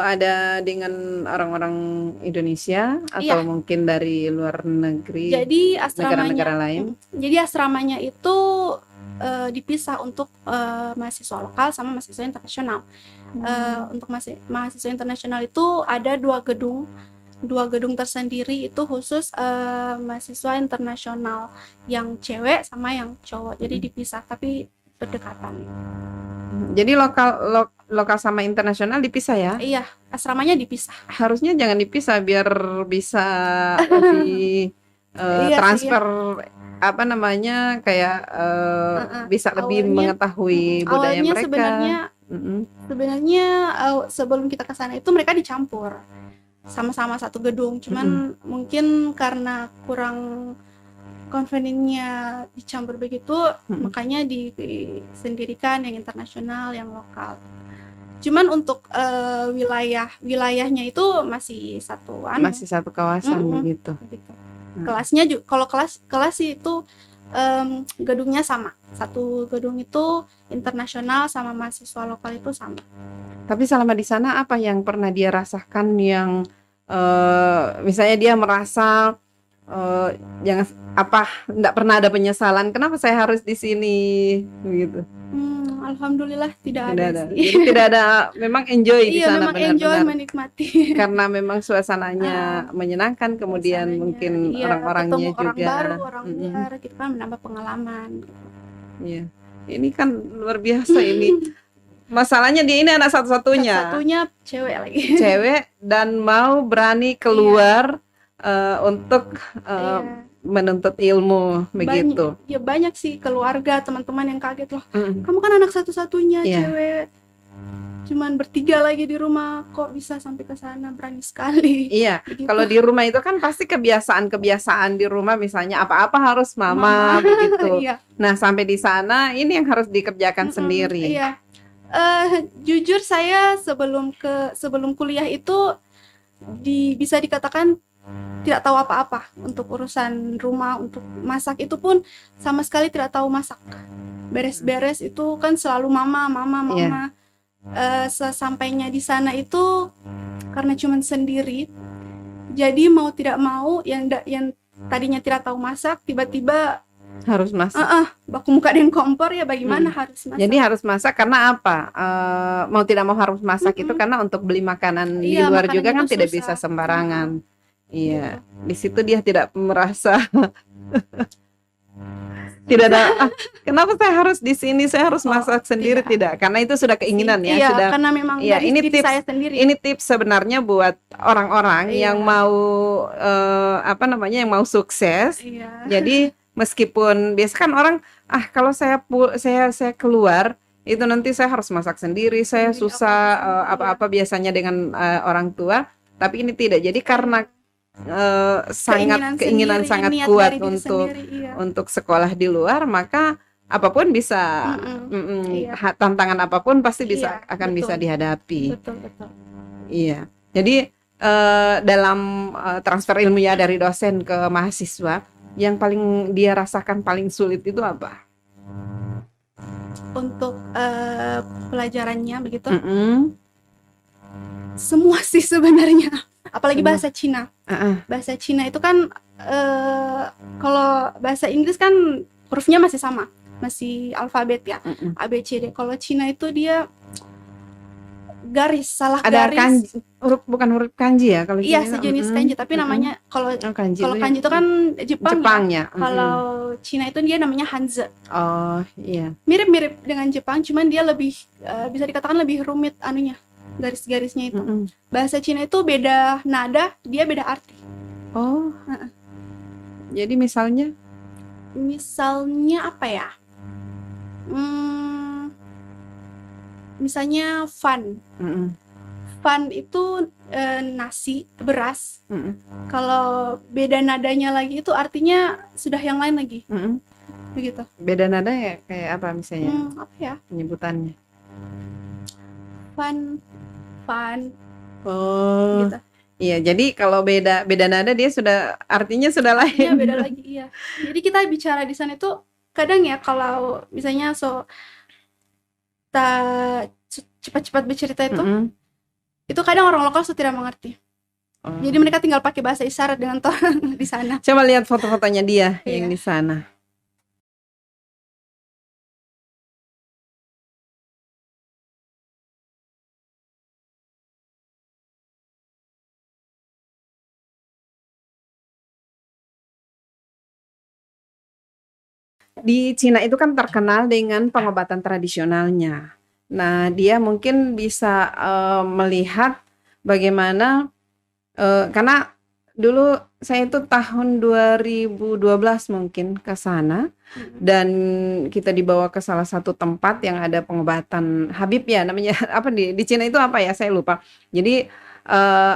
Speaker 2: ada dengan orang-orang Indonesia atau mungkin dari luar negeri?
Speaker 1: Jadi
Speaker 2: negara-negara lain.
Speaker 1: Jadi asramanya itu dipisah untuk mahasiswa lokal sama mahasiswa internasional. Untuk mahasiswa internasional itu ada 2 gedung tersendiri, itu khusus mahasiswa internasional yang cewek sama yang cowok. Jadi dipisah tapi berdekatan.
Speaker 2: Jadi lokal sama internasional dipisah ya?
Speaker 1: Iya, asramanya dipisah.
Speaker 2: Harusnya jangan dipisah biar bisa lebih transfer apa namanya kayak bisa lebih mengetahui budaya mereka.
Speaker 1: Sebenarnya sebelum kita ke sana itu mereka dicampur sama-sama satu gedung, cuman mungkin karena kurang konvenennya dicampur begitu, makanya disendirikan yang internasional, yang lokal. Cuman untuk wilayahnya itu masih satu
Speaker 2: masih satu kawasan begitu.
Speaker 1: Kelasnya juga, kalau kelas itu gedungnya sama. Satu gedung itu internasional sama mahasiswa lokal itu sama.
Speaker 2: Tapi selama di sana apa yang pernah dia rasakan yang misalnya dia merasa jangan enggak pernah ada penyesalan, kenapa saya harus di sini begitu?
Speaker 1: Alhamdulillah tidak ada
Speaker 2: Jadi
Speaker 1: sih.
Speaker 2: tidak ada, memang enjoy di
Speaker 1: Iya,
Speaker 2: sana
Speaker 1: memang enjoy
Speaker 2: benar-benar.
Speaker 1: menikmati.
Speaker 2: Karena memang suasananya menyenangkan, kemudian
Speaker 1: Suasananya,
Speaker 2: mungkin
Speaker 1: iya,
Speaker 2: orang-orangnya
Speaker 1: ketemu orang
Speaker 2: juga.
Speaker 1: baru, orang luar, gitu kan menambah pengalaman.
Speaker 2: Iya. Ini kan luar biasa ini. Masalahnya dia ini anak satu-satunya.
Speaker 1: Satu-satunya cewek lagi.
Speaker 2: Cewek dan mau berani keluar untuk
Speaker 1: Iya.
Speaker 2: menuntut ilmu begitu.
Speaker 1: Banyak sih keluarga, teman-teman yang kaget loh. Kamu kan anak satu-satunya cewek. Cuman bertiga lagi di rumah, kok bisa sampai ke sana, berani sekali.
Speaker 2: Iya,
Speaker 1: begitu.
Speaker 2: Kalau di rumah itu kan pasti kebiasaan di rumah, misalnya apa-apa harus mama begitu.
Speaker 1: Iya.
Speaker 2: Nah, sampai di sana ini yang harus dikerjakan sendiri.
Speaker 1: Iya. Jujur saya sebelum kuliah itu bisa dikatakan tidak tahu apa-apa untuk urusan rumah, untuk masak itu pun sama sekali tidak tahu masak. Beres-beres itu kan selalu mama.
Speaker 2: Yeah.
Speaker 1: Sesampainya di sana itu karena cuman sendiri, jadi mau tidak mau yang tadinya tidak tahu masak tiba-tiba
Speaker 2: harus masak.
Speaker 1: Baku muka dengan kompor, ya bagaimana harus masak.
Speaker 2: Jadi harus masak karena apa? Mau tidak mau harus masak itu karena untuk beli makanan di luar juga kan tidak bisa sembarangan. Iya, di situ dia tidak merasa tidak ada kenapa saya harus di sini, saya harus masak sendiri, tidak, karena itu sudah keinginan ya.
Speaker 1: Iya,
Speaker 2: sudah,
Speaker 1: karena memang dari
Speaker 2: ini
Speaker 1: diri
Speaker 2: tips
Speaker 1: saya sendiri.
Speaker 2: Ini tips sebenarnya buat orang-orang yang mau yang mau sukses. Jadi meskipun biasa kan orang kalau saya keluar itu nanti saya harus masak sendiri, saya susah apa-apa biasanya dengan orang tua, tapi ini tidak. Jadi karena keinginan sangat kuat untuk sekolah di luar, maka apapun bisa tantangan apapun pasti akan bisa dihadapi.
Speaker 1: Betul.
Speaker 2: Iya. Jadi dalam transfer ilmu ya dari dosen ke mahasiswa, yang paling dia rasakan paling sulit itu apa?
Speaker 1: Untuk pelajarannya begitu. Semua sih sebenarnya. Apalagi bahasa Cina. Bahasa Cina itu kan kalau bahasa Inggris kan hurufnya masih sama, masih alfabet ya, A B C D. Kalau Cina itu dia garis, salah
Speaker 2: ada
Speaker 1: garis.
Speaker 2: Kanji, bukan huruf kanji ya kalau
Speaker 1: Iya, sejenis kanji, tapi namanya kalau kanji itu kan Jepang ya. Kalau Cina itu dia namanya Hanzi.
Speaker 2: Oh iya.
Speaker 1: Mirip-mirip dengan Jepang, cuman dia lebih bisa dikatakan lebih rumit anunya. Garis-garisnya itu. Bahasa Cina itu beda nada, dia beda arti.
Speaker 2: Oh. Jadi misalnya apa ya? Misalnya fun. Fun itu nasi, beras. Kalau beda nadanya lagi itu artinya sudah yang lain lagi. Begitu. Beda nada ya, kayak apa misalnya?
Speaker 1: Apa ya?
Speaker 2: Penyebutannya.
Speaker 1: Fun.
Speaker 2: Oh. Gitu. Iya, jadi kalau beda nada dia sudah artinya sudah lain.
Speaker 1: Iya, beda lagi, iya. Jadi kita bicara di sana itu kadang ya kalau misalnya cepat-cepat bercerita itu kadang orang lokal tidak mengerti. Jadi mereka tinggal pakai bahasa isyarat dengan orang di sana.
Speaker 2: Coba lihat foto-fotonya dia yang di sana. Di Cina itu kan terkenal dengan pengobatan tradisionalnya. Nah, dia mungkin bisa melihat bagaimana karena dulu saya itu tahun 2012 mungkin ke sana dan kita dibawa ke salah satu tempat yang ada pengobatan Habib ya namanya, apa di Cina itu apa ya saya lupa. Jadi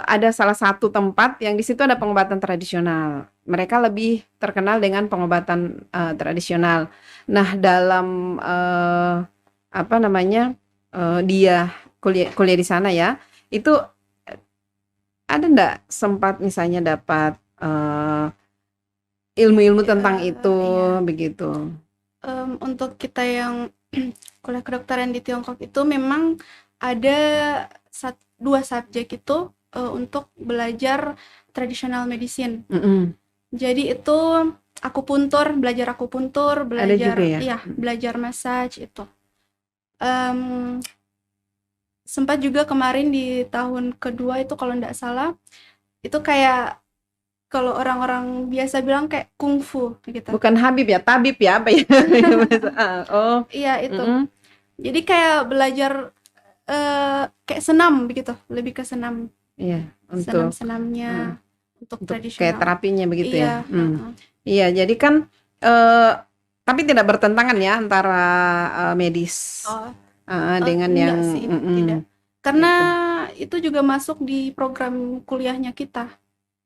Speaker 2: ada salah satu tempat yang di situ ada pengobatan tradisional. Mereka lebih terkenal dengan pengobatan tradisional. Nah, dalam dia kuliah di sana ya, itu ada enggak sempat misalnya dapat ilmu-ilmu tentang itu,
Speaker 1: Iya.
Speaker 2: begitu.
Speaker 1: Untuk kita yang kuliah kedokteran di Tiongkok itu memang ada dua subjek itu untuk belajar traditional medicine. Jadi itu belajar akupuntur,
Speaker 2: Ada juga ya?
Speaker 1: iya, belajar massage itu. Sempat juga kemarin di tahun kedua itu kalau nggak salah, itu kayak kalau orang-orang biasa bilang kayak kungfu gitu.
Speaker 2: Bukan Habib ya, tabib ya, apa ya? Oh,
Speaker 1: Iya itu. Jadi kayak belajar kayak senam begitu, lebih ke senam.
Speaker 2: Iya, untuk
Speaker 1: senamnya untuk tradisional.
Speaker 2: Kayak terapinya begitu
Speaker 1: Iya,
Speaker 2: ya. Iya, jadi kan tapi tidak bertentangan ya antara medis dengan yang
Speaker 1: sih, tidak. Karena itu juga masuk di program kuliahnya kita.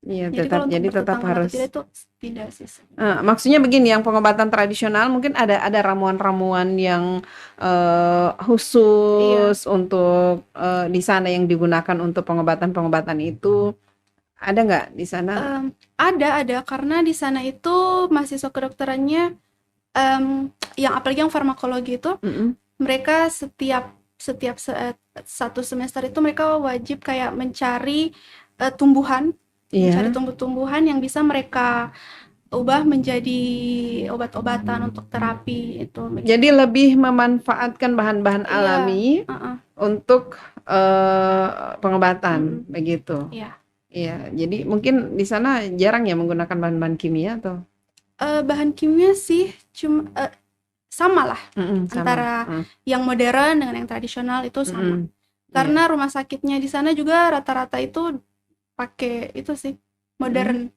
Speaker 2: Iya,
Speaker 1: Jadi
Speaker 2: tetap harus.
Speaker 1: Tidak sih.
Speaker 2: Maksudnya begini, yang pengobatan tradisional mungkin ada ramuan-ramuan yang khusus untuk di sana yang digunakan untuk pengobatan itu. Ada nggak di sana?
Speaker 1: Ada karena di sana itu mahasiswa kedokterannya yang apalagi yang farmakologi itu mereka setiap satu semester itu mereka wajib kayak mencari tumbuhan. Mencari tumbuh-tumbuhan yang bisa mereka ubah menjadi obat-obatan untuk terapi itu.
Speaker 2: Jadi lebih memanfaatkan bahan-bahan alami untuk pengobatan begitu. Iya, jadi mungkin di sana jarang ya menggunakan bahan-bahan kimia atau?
Speaker 1: Bahan kimia sih cuma sama lah antara yang modern dengan yang tradisional itu sama. Karena rumah sakitnya di sana juga rata-rata itu pakai itu sih modern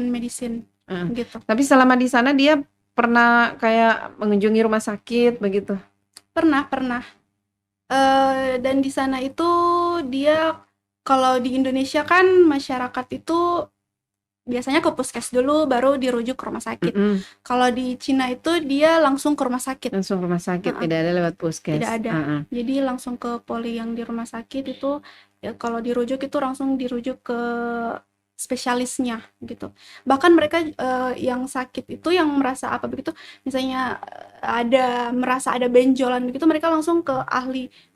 Speaker 1: medicine gitu.
Speaker 2: Tapi selama di sana dia pernah kayak mengunjungi rumah sakit begitu?
Speaker 1: Pernah. Dan di sana itu dia kalau di Indonesia kan masyarakat itu biasanya ke puskes dulu baru dirujuk ke rumah sakit. Kalau di Cina itu dia langsung ke rumah sakit.
Speaker 2: Tidak ada lewat puskes.
Speaker 1: Tidak ada. Jadi langsung ke poli yang di rumah sakit itu ya, kalau dirujuk itu langsung dirujuk ke spesialisnya gitu. Bahkan mereka yang sakit itu yang merasa apa begitu, misalnya merasa ada benjolan begitu, mereka langsung ke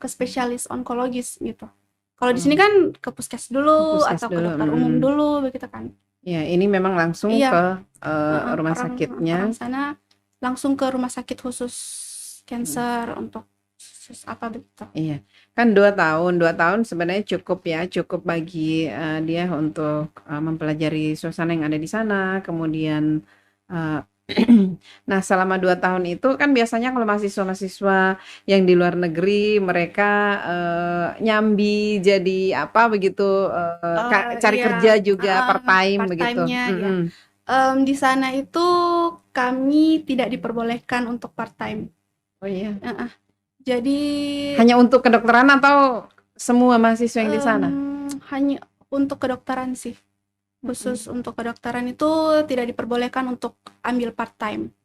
Speaker 1: spesialis onkologis gitu. Kalau di sini kan ke puskes dulu atau ke dokter umum dulu begitu kan.
Speaker 2: Ya, ini memang langsung ke rumah sakitnya.
Speaker 1: Orang sana langsung ke rumah sakit khusus cancer untuk apa begitu.
Speaker 2: Iya, kan 2 tahun sebenarnya cukup bagi dia untuk mempelajari suasana yang ada di sana. Kemudian nah selama 2 tahun itu kan biasanya kalau mahasiswa-mahasiswa yang di luar negeri mereka nyambi jadi apa begitu cari kerja juga part-time begitu.
Speaker 1: Di sana itu kami tidak diperbolehkan untuk part-time.
Speaker 2: Oh iya.
Speaker 1: Jadi
Speaker 2: hanya untuk kedokteran atau semua mahasiswa yang di sana?
Speaker 1: Hanya untuk kedokteran sih. Khusus untuk kedokteran itu tidak diperbolehkan untuk ambil part-time.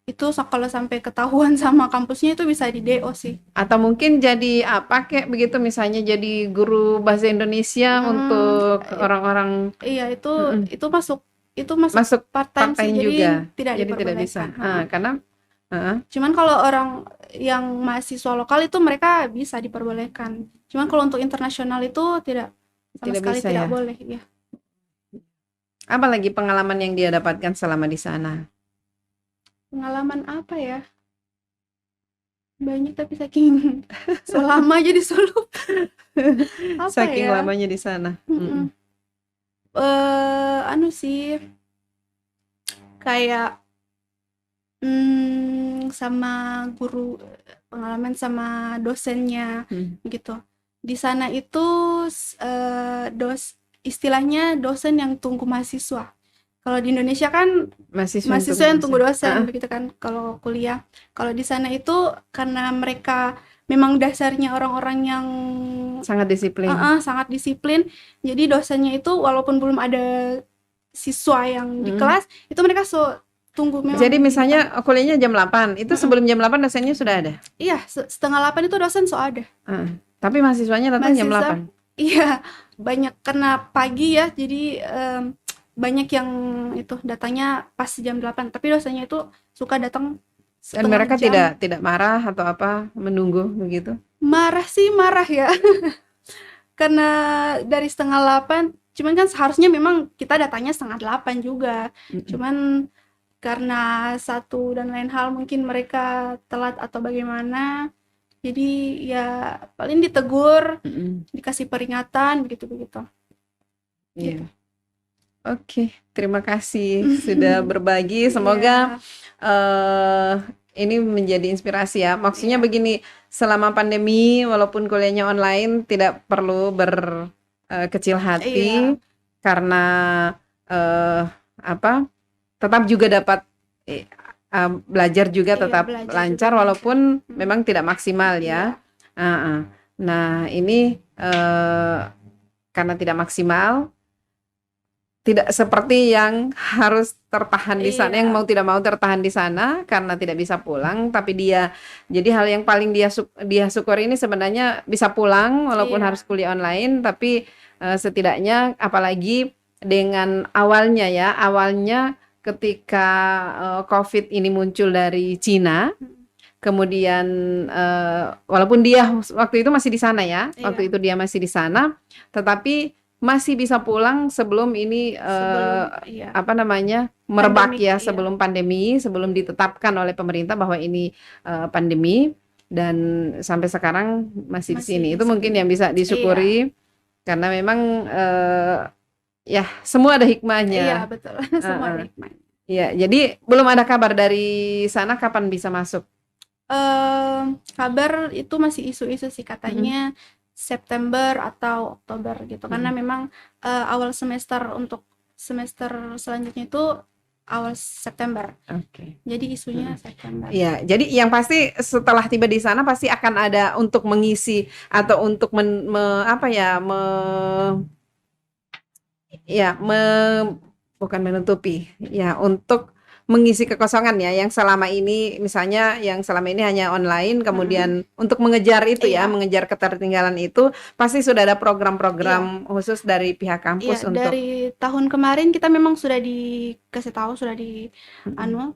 Speaker 1: Itu kalau sampai ketahuan sama kampusnya itu bisa di DO sih.
Speaker 2: Atau mungkin jadi apa kayak begitu, misalnya jadi guru bahasa Indonesia untuk orang-orang.
Speaker 1: Iya, itu masuk part-time sih,
Speaker 2: juga.
Speaker 1: Jadi tidak
Speaker 2: bisa. Karena
Speaker 1: cuman kalau orang yang mahasiswa lokal itu mereka bisa diperbolehkan. Cuman kalau untuk internasional itu tidak sekali bisa, tidak boleh ya.
Speaker 2: Apa lagi pengalaman yang dia dapatkan selama di sana?
Speaker 1: Pengalaman apa ya? Banyak tapi saking selama jadi solo.
Speaker 2: Saking lamanya di sana.
Speaker 1: Sih kayak sama guru, pengalaman sama dosennya gitu. Di sana itu istilahnya dosen yang tunggu mahasiswa. Kalau di Indonesia kan mahasiswa yang tunggu dosen begitu kan kalau kuliah. Kalau di sana itu karena mereka memang dasarnya orang-orang yang
Speaker 2: sangat disiplin.
Speaker 1: Sangat disiplin. Jadi dosennya itu walaupun belum ada siswa yang di kelas, itu mereka tunggu memang.
Speaker 2: Jadi misalnya kuliahnya jam 8, itu sebelum jam 8 dosennya sudah ada?
Speaker 1: Iya, setengah 8 itu dosen ada.
Speaker 2: Tapi mahasiswanya datang jam 8?
Speaker 1: Iya, banyak karena pagi ya, jadi banyak yang itu datangnya pas jam 8, tapi dosennya itu suka datang
Speaker 2: Dan
Speaker 1: setengah
Speaker 2: mereka
Speaker 1: jam.
Speaker 2: tidak marah atau apa menunggu begitu?
Speaker 1: Marah sih marah ya, karena dari setengah 8, cuman kan seharusnya memang kita datangnya setengah 8 juga. Cuman karena satu dan lain hal mungkin mereka telat atau bagaimana, jadi ya paling ditegur, dikasih peringatan begitu-begitu.
Speaker 2: Iya. Oke, terima kasih sudah berbagi. Semoga ini menjadi inspirasi ya. Maksudnya begini, selama pandemi walaupun kuliahnya online tidak perlu berkecil hati karena apa? Tetap juga dapat belajar juga tetap lancar walaupun memang tidak maksimal ya. Nah, ini karena tidak maksimal, tidak seperti yang harus tertahan di sana, yang mau tidak mau tertahan di sana karena tidak bisa pulang, tapi jadi hal yang paling dia syukuri ini sebenarnya bisa pulang walaupun harus kuliah online, tapi setidaknya apalagi dengan awalnya ketika COVID ini muncul dari Cina, kemudian walaupun dia waktu itu masih di sana ya, waktu itu dia masih di sana, tetapi masih bisa pulang sebelum ini merebak ya, sebelum pandemi, sebelum ditetapkan oleh pemerintah bahwa ini pandemi, dan sampai sekarang masih di sini. Itu mungkin yang bisa disyukuri karena memang ya semua ada hikmahnya.
Speaker 1: Iya betul, semua ada hikmahnya.
Speaker 2: Ya, jadi belum ada kabar dari sana kapan bisa masuk?
Speaker 1: Kabar itu masih isu-isu sih, katanya September atau Oktober gitu, karena memang awal semester untuk semester selanjutnya itu awal September. Jadi isunya September.
Speaker 2: Iya, jadi yang pasti setelah tiba di sana pasti akan ada untuk mengisi atau untuk bukan menutupi ya, untuk mengisi kekosongan ya yang selama ini, misalnya yang selama ini hanya online, kemudian untuk mengejar itu mengejar ketertinggalan itu pasti sudah ada program-program khusus dari pihak kampus untuk
Speaker 1: dari tahun kemarin kita memang sudah dikasih tahu, sudah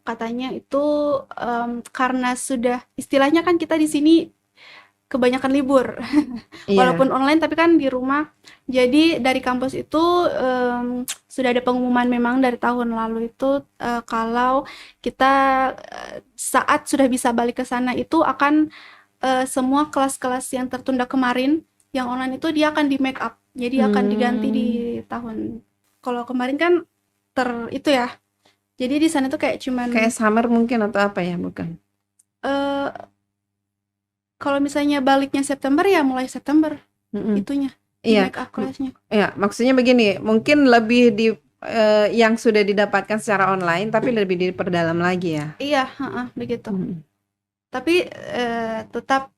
Speaker 1: katanya itu karena sudah istilahnya kan kita di sini kebanyakan libur walaupun online tapi kan di rumah, jadi dari kampus itu sudah ada pengumuman memang dari tahun lalu itu kalau kita saat sudah bisa balik ke sana itu akan semua kelas-kelas yang tertunda kemarin yang online itu dia akan di make up, jadi akan diganti di tahun. Kalau kemarin kan itu ya, jadi di sana tuh kayak
Speaker 2: summer mungkin atau apa ya, bukan?
Speaker 1: Kalau misalnya baliknya September ya mulai September itunya make up kelasnya.
Speaker 2: Iya, maksudnya begini, mungkin lebih yang sudah didapatkan secara online tapi lebih diperdalam lagi ya.
Speaker 1: Iya, begitu. Tapi tetap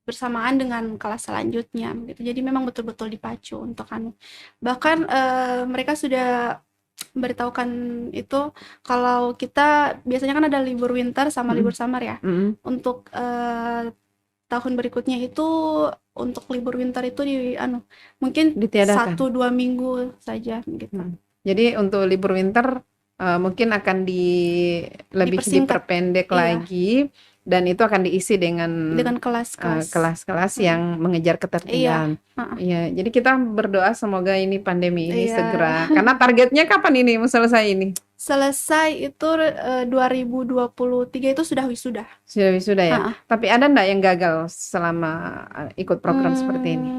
Speaker 1: bersamaan dengan kelas selanjutnya gitu. Jadi memang betul-betul dipacu untuk bahkan mereka sudah beritahukan itu kalau kita biasanya kan ada libur winter sama libur summer ya. Untuk tahun berikutnya itu untuk libur winter itu mungkin 1-2 minggu saja gitu.
Speaker 2: Jadi untuk libur winter mungkin akan lebih diperpendek lagi, dan itu akan diisi dengan kelas-kelas yang mengejar ketertinggalan. Iya, jadi kita berdoa semoga ini pandemi ini segera, karena targetnya kapan ini mau selesai ini?
Speaker 1: Selesai itu 2023 itu sudah wisuda.
Speaker 2: Sudah wisuda ya. Tapi ada enggak yang gagal selama ikut program seperti ini?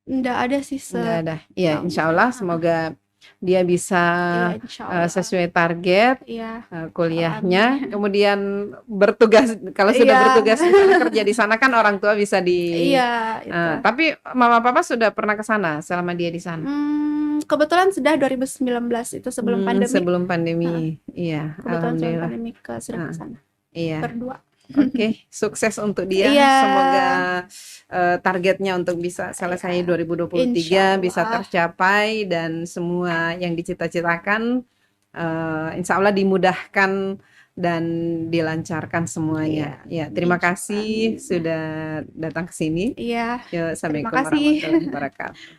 Speaker 1: Enggak ada sih.
Speaker 2: Enggak ada. Iya, insya Allah semoga dia bisa sesuai target kuliahnya, kemudian bertugas. Kalau sudah bertugas kerja di sana kan orang tua bisa tapi mama papa sudah pernah ke sana selama dia di sana?
Speaker 1: Kebetulan sudah 2019 itu sebelum pandemi.
Speaker 2: Sebelum pandemi, iya.
Speaker 1: Kebetulan sebelum pandemi sudah ke sana.
Speaker 2: Iya.
Speaker 1: Berdua.
Speaker 2: Oke, sukses untuk dia. Semoga targetnya untuk bisa selesai 2023 bisa tercapai, dan semua yang dicita-citakan insya Allah dimudahkan dan dilancarkan semuanya. Ya, terima kasih sudah datang ke sini.
Speaker 1: Iya.
Speaker 2: Assalamualaikum warahmatullahi wabarakatuh.